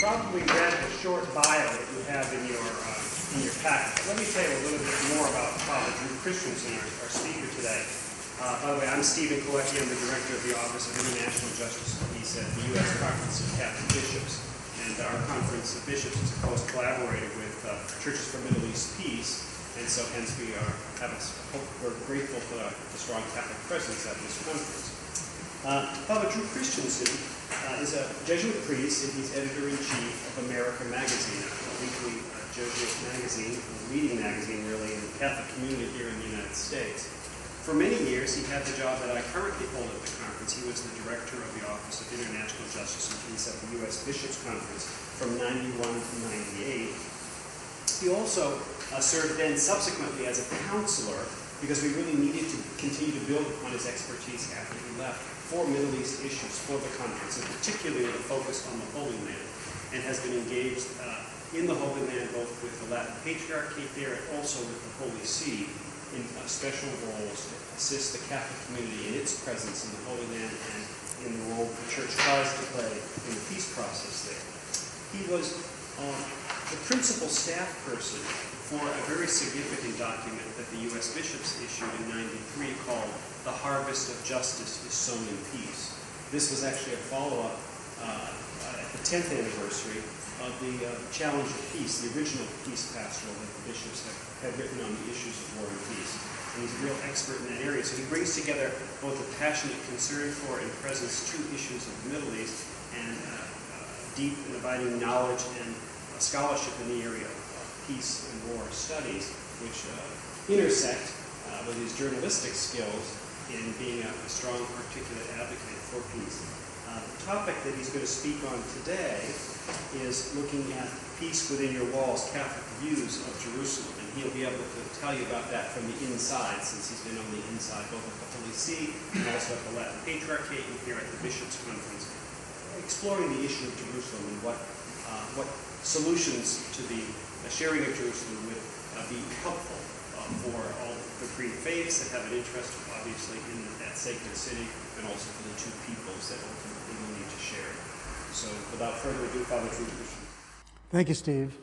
probably read the short bio that you have in your packet. Let me tell you a little bit more about Father Drew Christiansen, our speaker today. By the way, I'm Stephen Kolecki. I'm the director of the Office of International Justice and Peace at the U.S. Conference of Catholic Bishops. And our Conference of Bishops is a close collaborator with Churches for Middle East Peace. And so hence we're grateful for the strong Catholic presence at this conference. Father Drew Christiansen is a Jesuit priest, and he's editor-in-chief of America Magazine, a weekly Jesuit magazine, a leading magazine really in the Catholic community here in the United States. For many years, he had the job that I currently hold at the conference. He was the director of the Office of International Justice and Peace at the U.S. Bishops' Conference from 91 to 98. He also served then subsequently as a counselor, because we really needed to continue to build upon his expertise after he left for Middle East issues for the conference, and particularly the focus on the Holy Land, and has been engaged in the Holy Land both with the Latin Patriarchate there and also with the Holy See in special roles to assist the Catholic community in its presence in the Holy Land and in the role the Church tries to play in the peace process there. He was the principal staff person for a very significant document that the U.S. bishops issued in '93 called "The Harvest of Justice is Sown in Peace." This was actually a follow-up at the 10th anniversary of the Challenge of Peace, the original peace pastoral that the bishops had written on the issues of war and peace. And he's a real expert in that area. So he brings together both a passionate concern for and presence to issues of the Middle East and deep and abiding knowledge and scholarship in the area of peace and war studies, which intersect with his journalistic skills in being a strong, articulate advocate for peace. The topic that he's going to speak on today is looking at peace within your walls, Catholic views of Jerusalem. And he'll be able to tell you about that from the inside, since he's been on the inside both at the Holy See and also at the Latin Patriarchate and here at the Bishops' Conference, exploring the issue of Jerusalem and what solutions to the sharing of Jerusalem would be helpful for all the three faiths that have an interest, obviously, in that sacred city, and also for the two peoples that ultimately will need to share it. So, without further ado, Father Drew Christiansen. Thank you, Steve.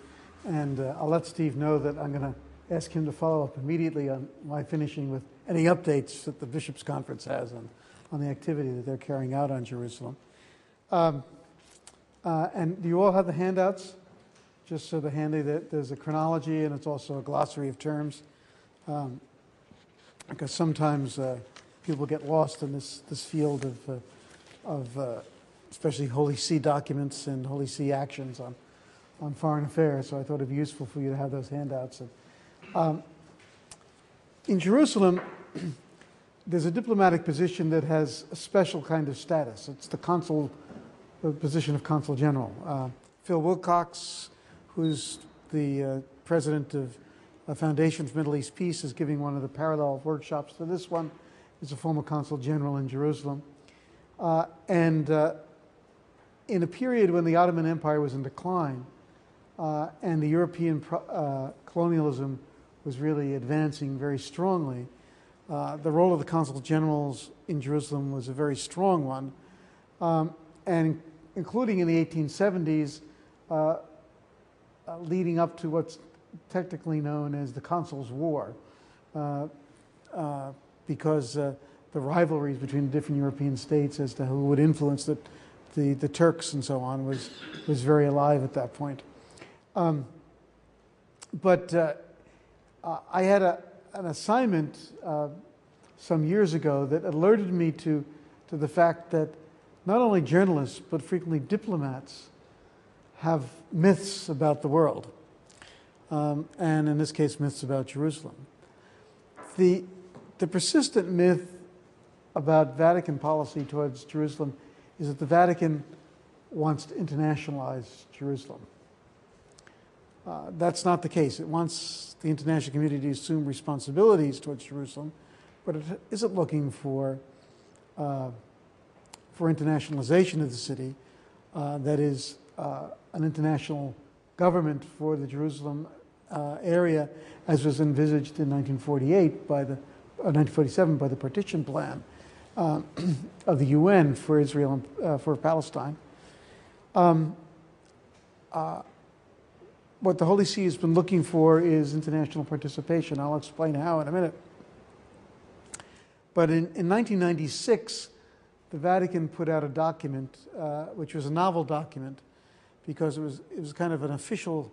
And I'll let Steve know that I'm going to ask him to follow up immediately on my finishing with any updates that the Bishops' Conference has on the activity that they're carrying out on Jerusalem. And do you all have the handouts? Just so they're handy, that there's a chronology and it's also a glossary of terms. Because sometimes people get lost in this field of especially Holy See documents and Holy See actions on foreign affairs. So I thought it'd be useful for you to have those handouts. In Jerusalem, there's a diplomatic position that has a special kind of status. It's the position of Consul General. Phil Wilcox, who's the president of Foundation for Middle East Peace, is giving one of the parallel workshops to this one. He's a former Consul General in Jerusalem. And in a period when the Ottoman Empire was in decline and the European colonialism was really advancing very strongly, the role of the Consul Generals in Jerusalem was a very strong one. And including in the 1870s, leading up to what's technically known as the Consuls' War, because the rivalries between the different European states as to who would influence the Turks and so on was very alive at that point. But I had an assignment some years ago that alerted me to the fact that not only journalists, but frequently diplomats have myths about the world, and in this case, myths about Jerusalem. The persistent myth about Vatican policy towards Jerusalem is that the Vatican wants to internationalize Jerusalem. That's not the case. It wants the international community to assume responsibilities towards Jerusalem, but it isn't looking for internationalization of the city, that is, an international government for the Jerusalem area, as was envisaged in 1947 by the partition plan of the UN for Israel and for Palestine. what the Holy See has been looking for is international participation. I'll explain how in a minute. But in 1996, the Vatican put out a document, which was a novel document, because it was kind of an official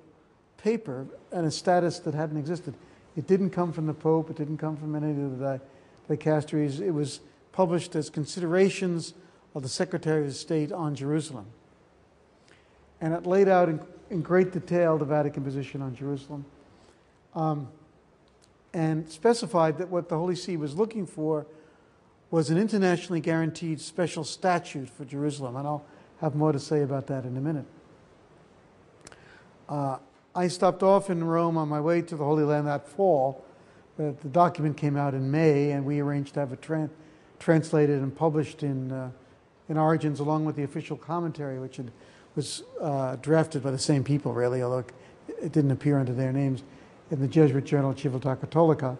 paper and a status that hadn't existed. It didn't come from the Pope. It didn't come from any of the dicasteries. It was published as Considerations of the Secretary of State on Jerusalem. And it laid out in great detail the Vatican position on Jerusalem, and specified that what the Holy See was looking for was an internationally guaranteed special statute for Jerusalem. And I'll have more to say about that in a minute. I stopped off in Rome on my way to the Holy Land that fall. The document came out in May, and we arranged to have it translated and published in Origins, along with the official commentary, which was drafted by the same people, really, although it didn't appear under their names, in the Jesuit journal Civiltà Cattolica.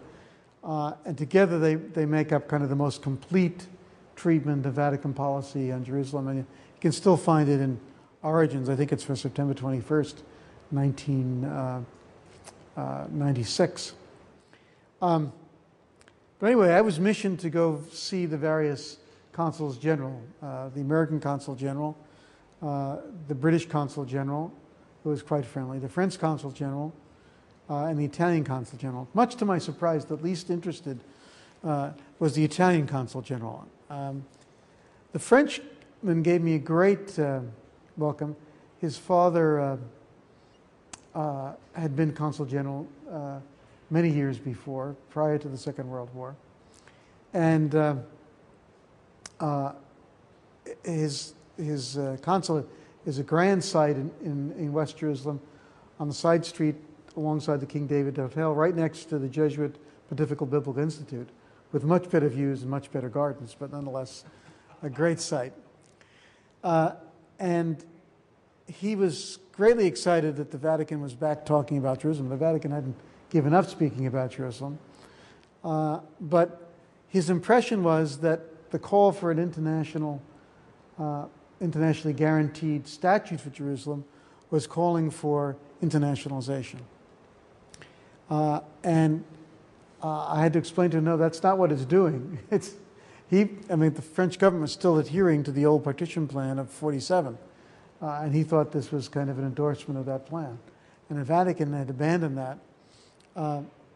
And together they make up kind of the most complete treatment of Vatican policy on Jerusalem. And you can still find it in Origins. I think it's for September 21st, 1996. But anyway, I was missioned to go see the various consuls general, the American consul general, the British consul general, who was quite friendly, the French consul general, and the Italian consul general. Much to my surprise, the least interested was the Italian consul general. The Frenchman gave me a great welcome. His father had been consul general many years before, prior to the Second World War. And his consulate is a grand site in West Jerusalem, on the side street alongside the King David Hotel, right next to the Jesuit Pontifical Biblical Institute, with much better views and much better gardens, but nonetheless a great site. And he was greatly excited that the Vatican was back talking about Jerusalem. The Vatican hadn't given up speaking about Jerusalem. But his impression was that the call for an internationally guaranteed statute for Jerusalem was calling for internationalization. I had to explain to him, no, that's not what it's doing. The French government was still adhering to the old partition plan of 47. And he thought this was kind of an endorsement of that plan. And the Vatican had abandoned that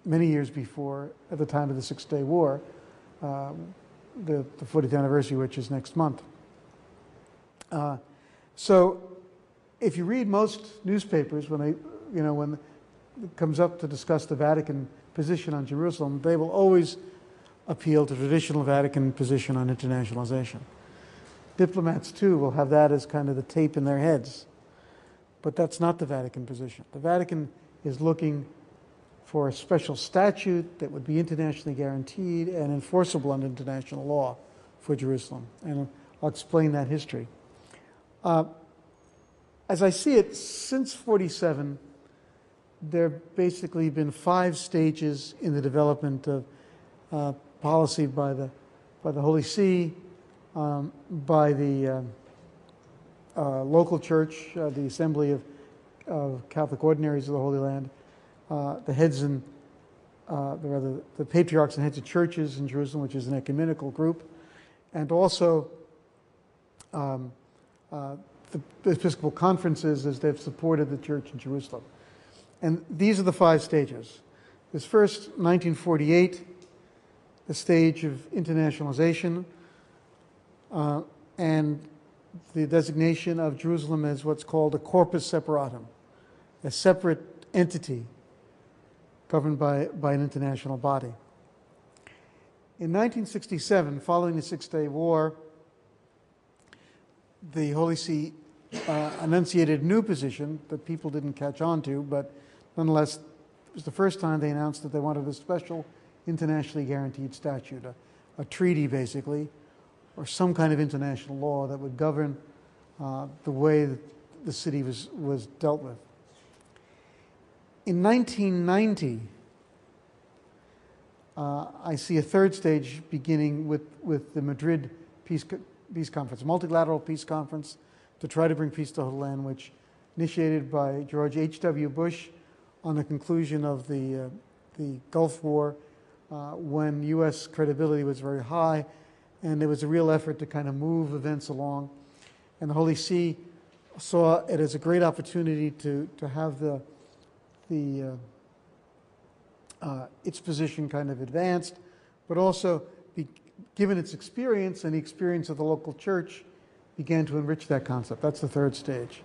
many years before, at the time of the Six-Day War, the 40th anniversary, which is next month. So if you read most newspapers, when it comes up to discuss the Vatican position on Jerusalem, they will always appeal to traditional Vatican position on internationalization. Diplomats, too, will have that as kind of the tape in their heads. But that's not the Vatican position. The Vatican is looking for a special statute that would be internationally guaranteed and enforceable under international law for Jerusalem. And I'll explain that history. As I see it, since 47, there have basically been 5 stages in the development of policy by the Holy See, by the local church, the Assembly of Catholic Ordinaries of the Holy Land, the heads and the patriarchs and heads of churches in Jerusalem, which is an ecumenical group, and also the Episcopal conferences as they've supported the church in Jerusalem. And these are the 5 stages. This first, 1948, the stage of internationalization, and the designation of Jerusalem as what's called a corpus separatum, a separate entity governed by an international body. In 1967, following the Six-Day War, the Holy See enunciated a new position that people didn't catch on to, but nonetheless, it was the first time they announced that they wanted a special internationally guaranteed statute, a treaty basically, or some kind of international law that would govern the way that the city was dealt with. In 1990, I see a third stage beginning with the Madrid Peace Conference, a multilateral peace conference to try to bring peace to the Holy Land, which initiated by George H.W. Bush on the conclusion of the Gulf War, when U.S. credibility was very high, and there was a real effort to kind of move events along. And the Holy See saw it as a great opportunity to have its position kind of advanced, but also given its experience and the experience of the local church, began to enrich that concept. That's the third stage.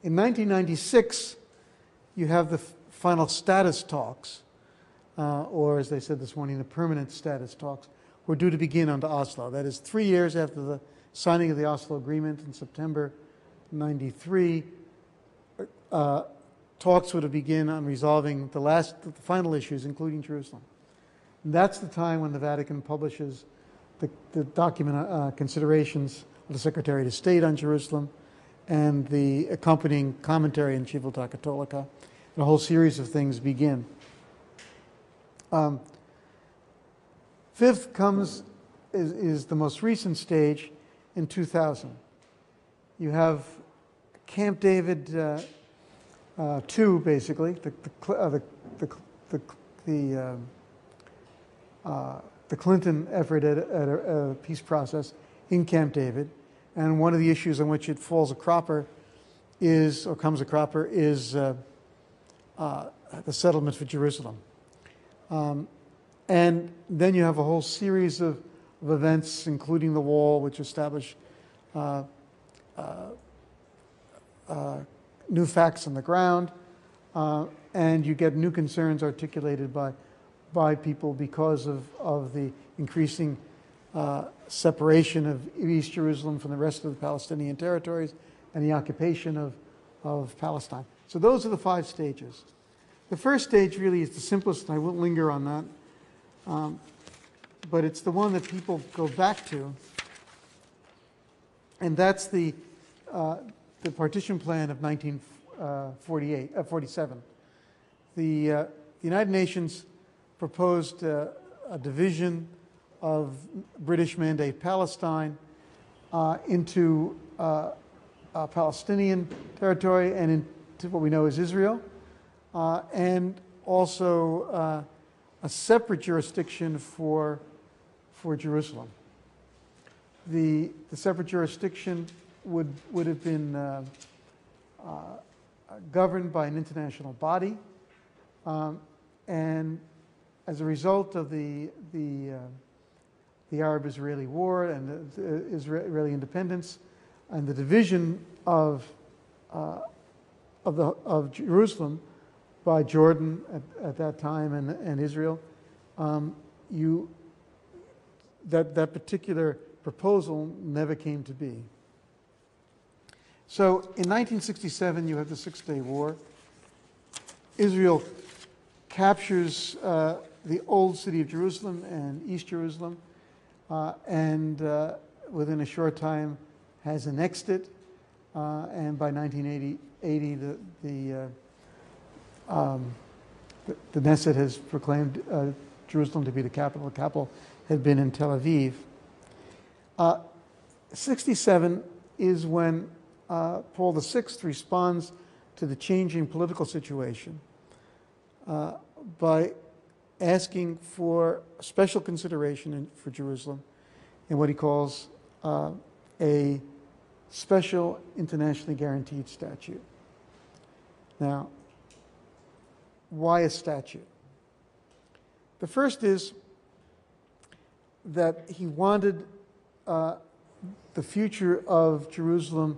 In 1996, you have the final status talks, or as they said this morning, the permanent status talks, were due to begin under Oslo. That is 3 years after the signing of the Oslo Agreement in September 93. Talks were to begin on resolving the final issues, including Jerusalem. And that's the time when the Vatican publishes the document considerations of the Secretary of State on Jerusalem and the accompanying commentary in Civiltà Cattolica. And a whole series of things begin. Fifth is the most recent stage in 2000. You have Camp David II, basically, the Clinton effort at a peace process in Camp David, and one of the issues on which it comes a cropper is the settlement for Jerusalem. And then you have a whole series of events, including the wall, which established new facts on the ground, and you get new concerns articulated by people because of the increasing separation of East Jerusalem from the rest of the Palestinian territories and the occupation of Palestine. So those are the 5 stages. The first stage really is the simplest, and I won't linger on that, but it's the one that people go back to, and that's the partition plan of 1947. The United Nations proposed a division of British Mandate Palestine into Palestinian territory and into what we know as Israel, and also a separate jurisdiction for Jerusalem. The separate jurisdiction would have been governed by an international body, and as a result of the Arab-Israeli War and the Israeli independence and the division of Jerusalem by Jordan at that time and Israel, that particular proposal never came to be. So in 1967, you have the Six-Day War. Israel captures the old city of Jerusalem and East Jerusalem, and within a short time has annexed it. And by 1980, the Knesset has proclaimed Jerusalem to be the capital. The capital had been in Tel Aviv. 67 is when Paul VI responds to the changing political situation by asking for special consideration for Jerusalem in what he calls a special internationally guaranteed statute. Now, why a statute? The first is that he wanted the future of Jerusalem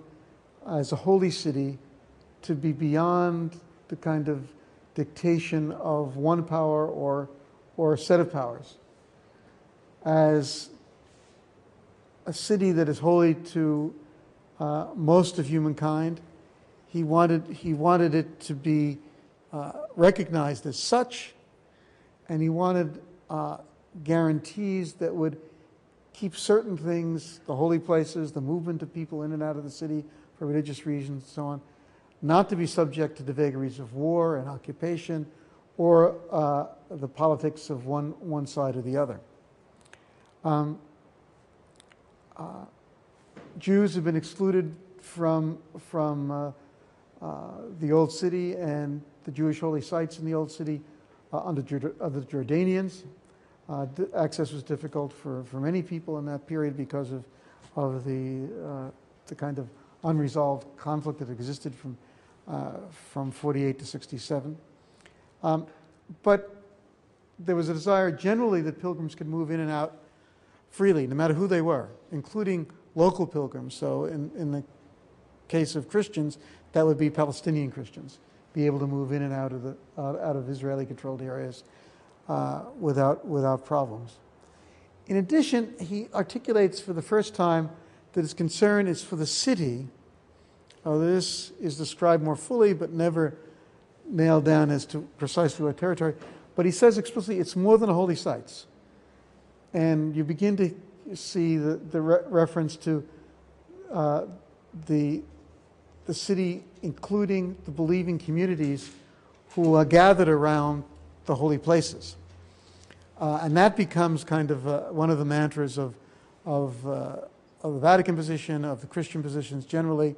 as a holy city to be beyond the kind of dictation of one power or a set of powers. As a city that is holy to most of humankind, he wanted it to be recognized as such, and he wanted guarantees that would keep certain things, the holy places, the movement of people in and out of the city for religious reasons and so on, not to be subject to the vagaries of war and occupation or the politics of one side or the other. Jews have been excluded from the Old City and the Jewish holy sites in the Old City under the Jordanians. Access was difficult for many people in that period because of the kind of unresolved conflict that existed from 48 to 67. But there was a desire generally that pilgrims could move in and out freely, no matter who they were, including local pilgrims. So in the case of Christians, that would be Palestinian Christians, be able to move in and out of Israeli-controlled areas without problems. In addition, he articulates for the first time that his concern is for the city. This is described more fully, but never nailed down as to precisely what territory. But he says explicitly it's more than a holy sites. And you begin to see the reference to the city, including the believing communities who are gathered around the holy places. And that becomes kind of one of the mantras of the Vatican position, of the Christian positions generally,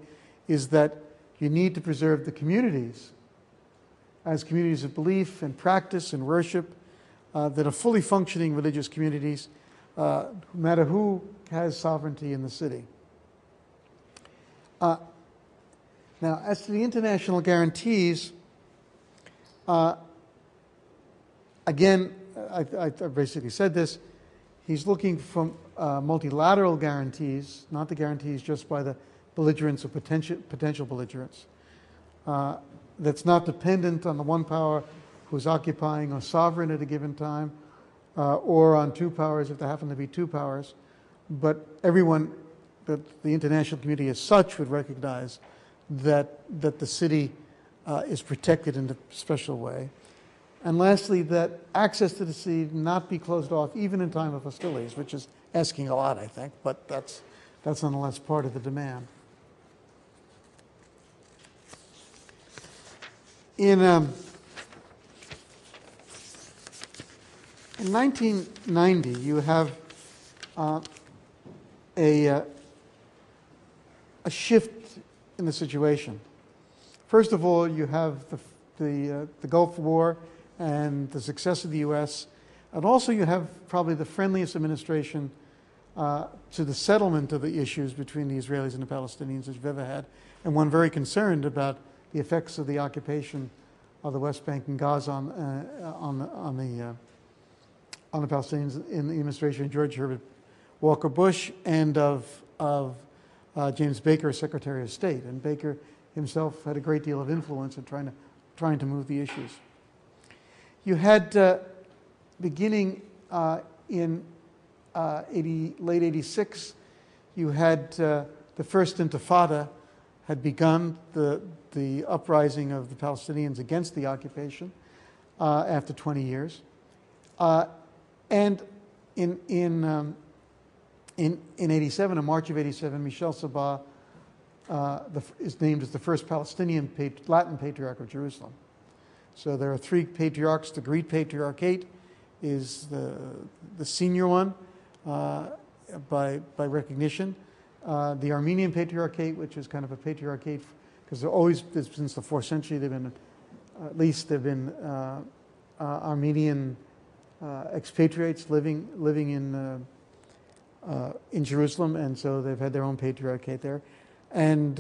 is that you need to preserve the communities as communities of belief and practice and worship that are fully functioning religious communities, no matter who has sovereignty in the city. Now, as to the international guarantees, again, I basically said this, he's looking for multilateral guarantees, not the guarantees just by the belligerents or potential belligerents. That's not dependent on the one power who's occupying or sovereign at a given time, or on two powers if there happen to be two powers. But everyone, that the international community as such would recognize that the city is protected in a special way. And lastly, that access to the sea not be closed off even in time of hostilities, which is asking a lot, I think, but that's nonetheless part of the demand. In 1990, you have a shift in the situation. First of all, you have the Gulf War and the success of the U.S., and also you have probably the friendliest administration to the settlement of the issues between the Israelis and the Palestinians that you've ever had, and one very concerned about the effects of the occupation of the West Bank and Gaza on the Palestinians in the administration of George Herbert Walker Bush and of James Baker, Secretary of State. And Baker himself had a great deal of influence in trying to move the issues. You had, beginning in late 86, you had the first Intifada had begun, the uprising of the Palestinians against the occupation after 20 years. And in 87, in March of 87, Michel Sabah is named as the first Palestinian Latin Patriarch of Jerusalem. So there are three patriarchs. The Greek Patriarchate is the senior one by recognition. The Armenian Patriarchate, which is kind of a patriarchate, because since the 4th century, at least there have been Armenian expatriates living in Jerusalem, and so they've had their own patriarchate there. And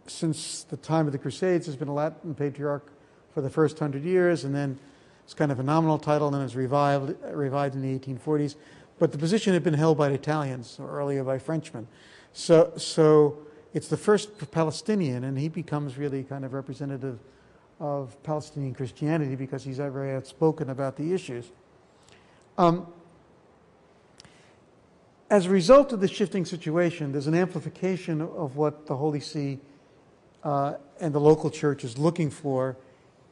since the time of the Crusades, there's been a Latin Patriarch for the first 100 years, and then it's kind of a nominal title, and then it's revived in the 1840s. But the position had been held by the Italians, or earlier by Frenchmen. So it's the first Palestinian, and he becomes really kind of representative of Palestinian Christianity because he's very outspoken about the issues. As a result of the shifting situation, there's an amplification of what the Holy See and the local church is looking for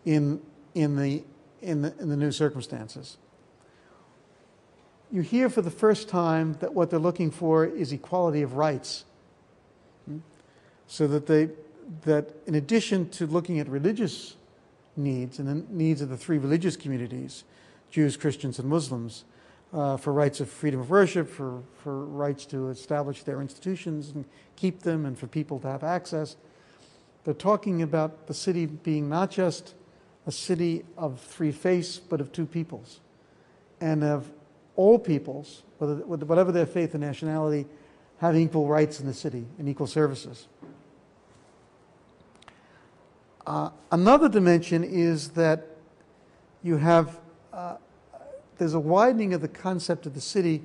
in the new circumstances. You hear for the first time that what they're looking for is equality of rights, so that in addition to looking at religious needs and the needs of the three religious communities, Jews, Christians, and Muslims, for rights of freedom of worship, for rights to establish their institutions and keep them, and for people to have access, They're talking about the city being not just a city of three faiths, but of two peoples, and of all peoples, whatever their faith and nationality, have equal rights in the city and equal services. Another dimension is that you have, there's a widening of the concept of the city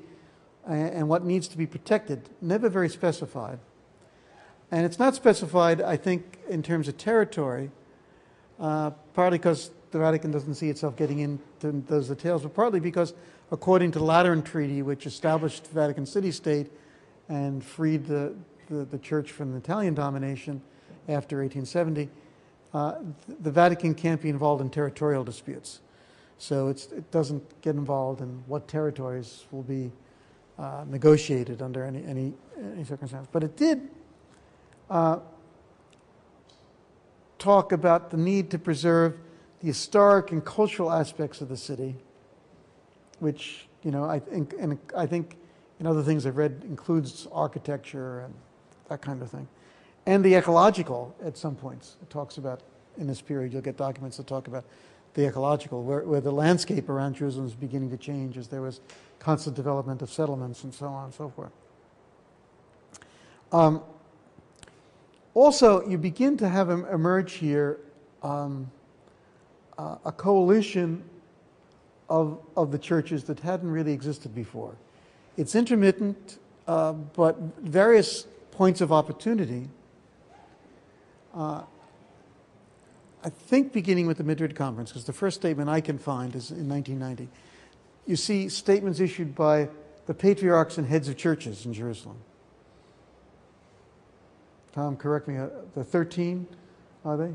and what needs to be protected, never very specified. And it's not specified, I think, in terms of territory, partly because the Vatican doesn't see itself getting into those details, but partly because, according to the Lateran Treaty, which established the Vatican city-state and freed the Church from the Italian domination after 1870, the Vatican can't be involved in territorial disputes. So it doesn't get involved in what territories will be negotiated under any circumstance. But it did talk about the need to preserve the historic and cultural aspects of the city, which, I think in other things I've read includes architecture and that kind of thing. And the ecological at some points. It talks about, in this period, you'll get documents that talk about the ecological, where the landscape around Jerusalem is beginning to change as there was constant development of settlements and so on and so forth. Also, you begin to have emerge here a coalition of the churches that hadn't really existed before. It's intermittent, but various points of opportunity. I think beginning with the Madrid Conference, because the first statement I can find is in 1990. You see statements issued by the patriarchs and heads of churches in Jerusalem. Tom, correct me, the 13, are they?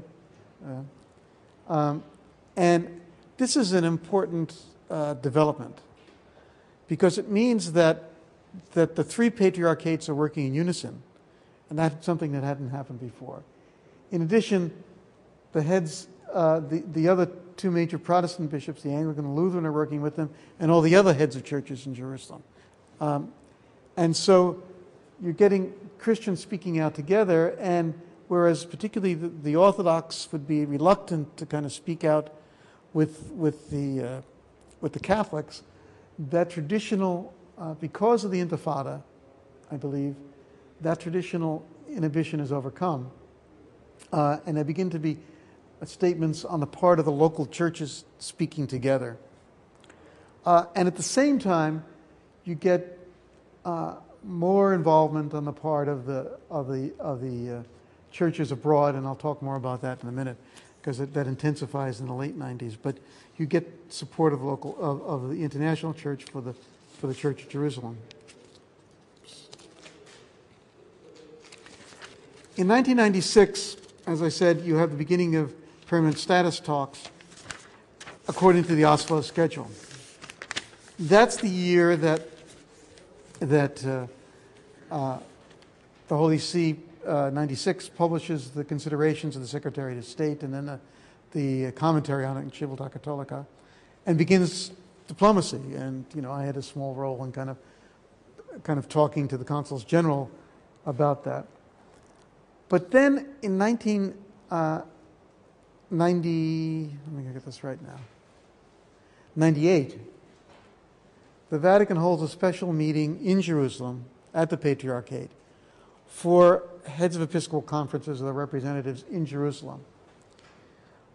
And this is an important development because it means that the three patriarchates are working in unison, and that's something that hadn't happened before. In addition, the heads, the other two major Protestant bishops, the Anglican and Lutheran, are working with them, and all the other heads of churches in Jerusalem. And so you're getting Christians speaking out together, and whereas particularly the Orthodox would be reluctant to kind of speak out with the Catholics, that traditional, because of the Intifada, I believe, that traditional inhibition is overcome, and there begin to be statements on the part of the local churches speaking together. And at the same time, you get more involvement on the part of the churches abroad, and I'll talk more about that in a minute, because that intensifies in the late 90s. But you get support of the international church for the Church of Jerusalem. In 1996, as I said, you have the beginning of permanent status talks according to the Oslo schedule. That's the year that the Holy See, 96, publishes the considerations of the Secretary of State and then the commentary on it in Civiltà Cattolica, and begins diplomacy. And I had a small role in kind of talking to the consuls general about that. But then in 1990, let me get this right now, 98, the Vatican holds a special meeting in Jerusalem at the Patriarchate for heads of episcopal conferences or the representatives in Jerusalem.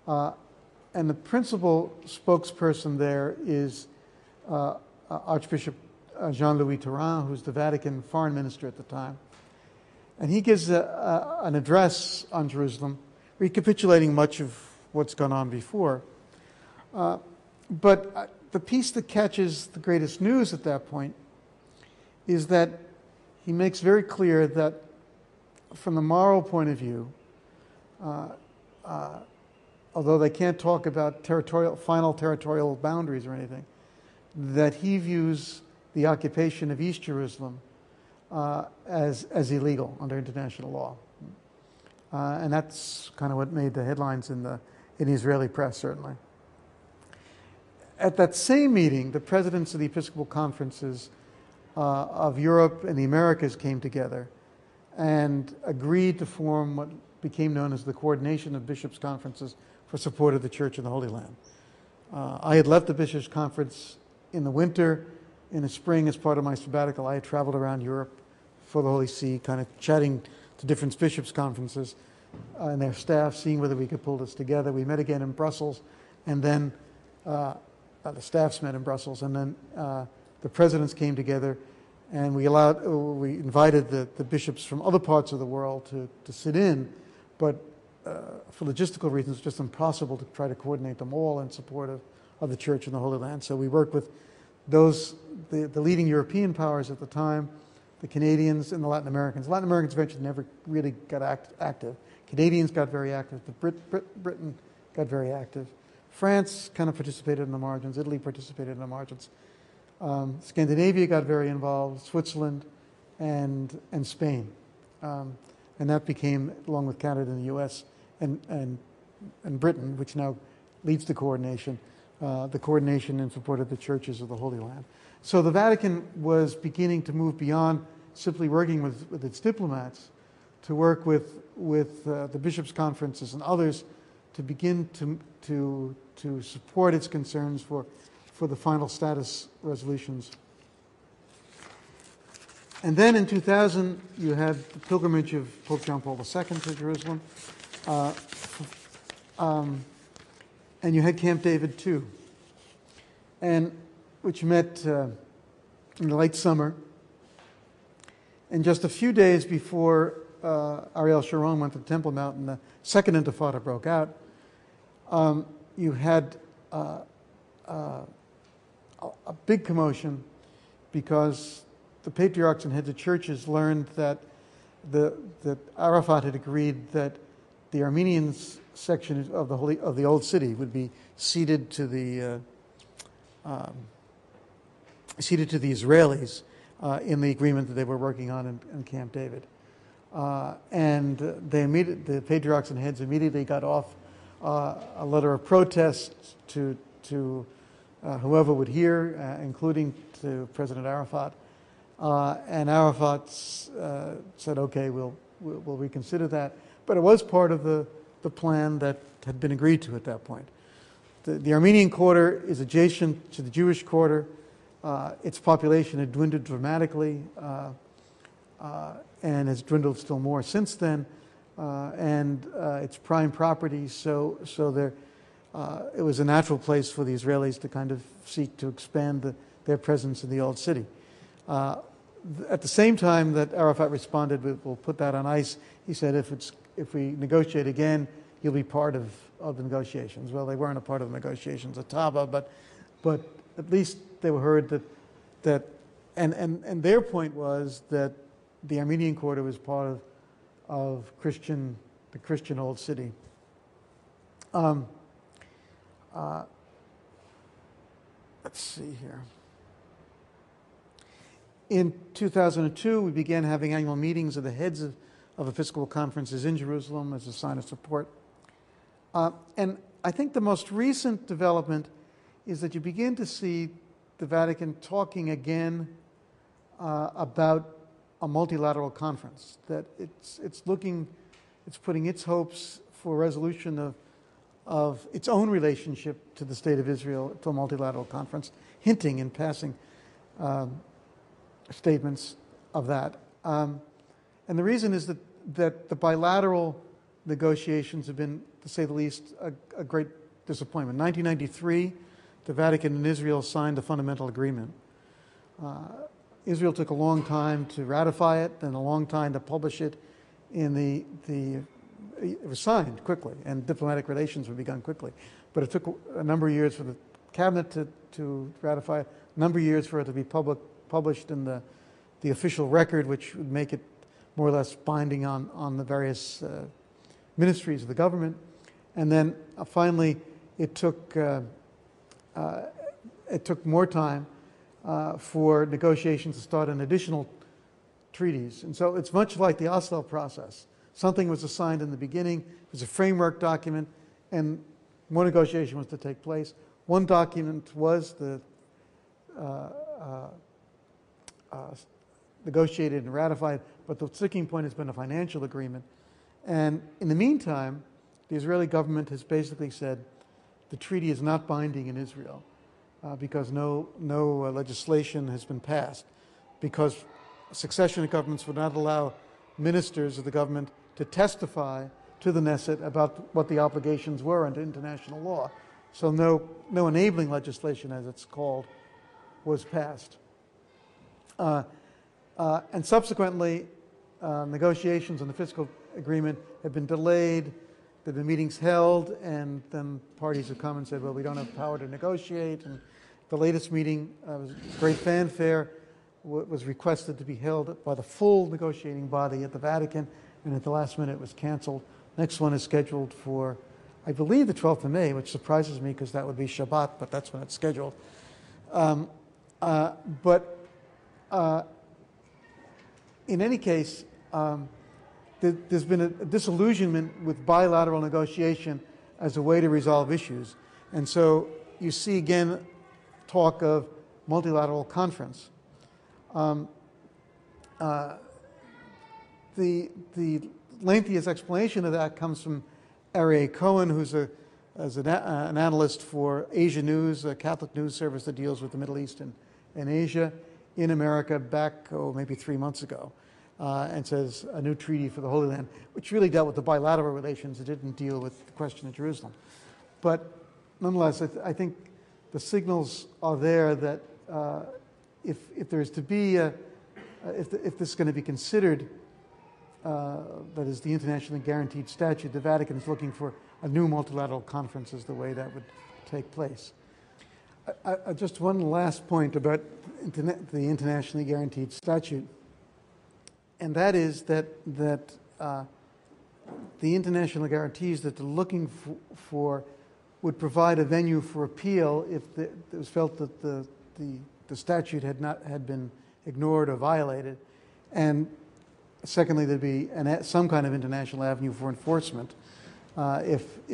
And the principal spokesperson there is Archbishop Jean-Louis Taurin, who's the Vatican foreign minister at the time. And he gives an address on Jerusalem, recapitulating much of what's gone on before. But the piece that catches the greatest news at that point is that he makes very clear that from the moral point of view, although they can't talk about final territorial boundaries or anything, that he views the occupation of East Jerusalem as illegal under international law. And that's kind of what made the headlines in the Israeli press, certainly. At that same meeting, the presidents of the Episcopal conferences of Europe and the Americas came together and agreed to form became known as the Coordination of Bishops' Conferences for Support of the Church in the Holy Land. I had left the Bishops' Conference in the winter. In the spring, as part of my sabbatical, I had traveled around Europe for the Holy See, kind of chatting to different bishops' conferences and their staff, seeing whether we could pull this together. We met again in Brussels, and then the staffs met in Brussels, and then the presidents came together, and we invited the bishops from other parts of the world to sit in, but for logistical reasons, it's just impossible to try to coordinate them all in support of the Church in the Holy Land. So we worked with the leading European powers at the time, the Canadians and the Latin Americans. Latin Americans eventually never really got active. Canadians got very active. Britain got very active. France kind of participated in the margins. Italy participated in the margins. Scandinavia got very involved. Switzerland and Spain, and that became, along with Canada and the U.S. and Britain, which now leads the coordination in support of the churches of the Holy Land. So the Vatican was beginning to move beyond simply working with its diplomats to work with the bishops' conferences and others to begin to support its concerns for the final status resolutions. And then in 2000, you had the pilgrimage of Pope John Paul II to Jerusalem, and you had Camp David too, and which met in the late summer. And just a few days before Ariel Sharon went to the Temple Mount and the Second Intifada broke out, you had a big commotion because the patriarchs and heads of churches learned that that Arafat had agreed that the Armenian section of the old city would be ceded to the Israelis in the agreement that they were working on in Camp David, and the patriarchs and heads immediately got off a letter of protest to whoever would hear, including to President Arafat. And Arafat said, "Okay, we'll reconsider that." But it was part of the plan that had been agreed to at that point. The Armenian quarter is adjacent to the Jewish quarter. Its population had dwindled dramatically and has dwindled still more since then. And it's prime property, so there it was a natural place for the Israelis to kind of seek to expand their presence in the old city. At the same time that Arafat responded, "We'll put that on ice," he said, if we negotiate again, you'll be part of the negotiations. Well, they weren't a part of the negotiations at Taba, but at least they were heard that and their point was that the Armenian quarter was part of the Christian old city. Let's see here. In 2002, we began having annual meetings of the heads of Episcopal conferences in Jerusalem as a sign of support. And I think the most recent development is that you begin to see the Vatican talking again about a multilateral conference, that it's putting its hopes for resolution of its own relationship to the State of Israel to a multilateral conference, hinting in passing statements of that. And the reason is that the bilateral negotiations have been, to say the least, a great disappointment. In 1993, the Vatican and Israel signed a fundamental agreement. Israel took a long time to ratify it and a long time to publish it it was signed quickly, and diplomatic relations were begun quickly. But it took a number of years for the cabinet to ratify it, a number of years for it to be published in the official record, which would make it more or less binding on the various ministries of the government. And then finally, it took more time for negotiations to start on additional treaties. And so it's much like the Oslo process. Something was assigned in the beginning, it was a framework document, and more negotiation was to take place. One document was negotiated and ratified, but the sticking point has been a financial agreement. And in the meantime, the Israeli government has basically said the treaty is not binding in Israel because no legislation has been passed, because succession governments would not allow ministers of the government to testify to the Knesset about what the obligations were under international law. So no enabling legislation, as it's called, was passed. And subsequently, negotiations on the fiscal agreement have been delayed. There have been meetings held, and then parties have come and said, well, we don't have power to negotiate. And the latest meeting, was great fanfare, was requested to be held by the full negotiating body at the Vatican, and at the last minute it was canceled. Next one is scheduled for, I believe, the 12th of May, which surprises me because that would be Shabbat, but that's when it's scheduled. In any case, there's been a disillusionment with bilateral negotiation as a way to resolve issues. And so you see again talk of multilateral conference. The lengthiest explanation of that comes from Aryeh Cohen, who's an analyst for Asia News, a Catholic news service that deals with the Middle East and Asia in America back, maybe 3 months ago, and says a new treaty for the Holy Land, which really dealt with the bilateral relations. It didn't deal with the question of Jerusalem. But nonetheless, I think the signals are there that if there's to be, if this is going to be considered, that is the internationally guaranteed statute, the Vatican is looking for a new multilateral conference as the way that would take place. Just one last point about the internationally guaranteed statute, and that is that the international guarantees that they're looking for would provide a venue for appeal if it was felt that the statute had been ignored or violated, and secondly, there'd be some kind of international avenue for enforcement if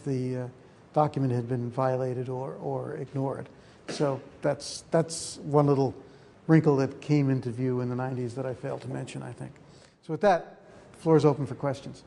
the document had been violated or ignored. So that's one little wrinkle that came into view in the 90s that I failed to mention, I think. So with that, the floor is open for questions.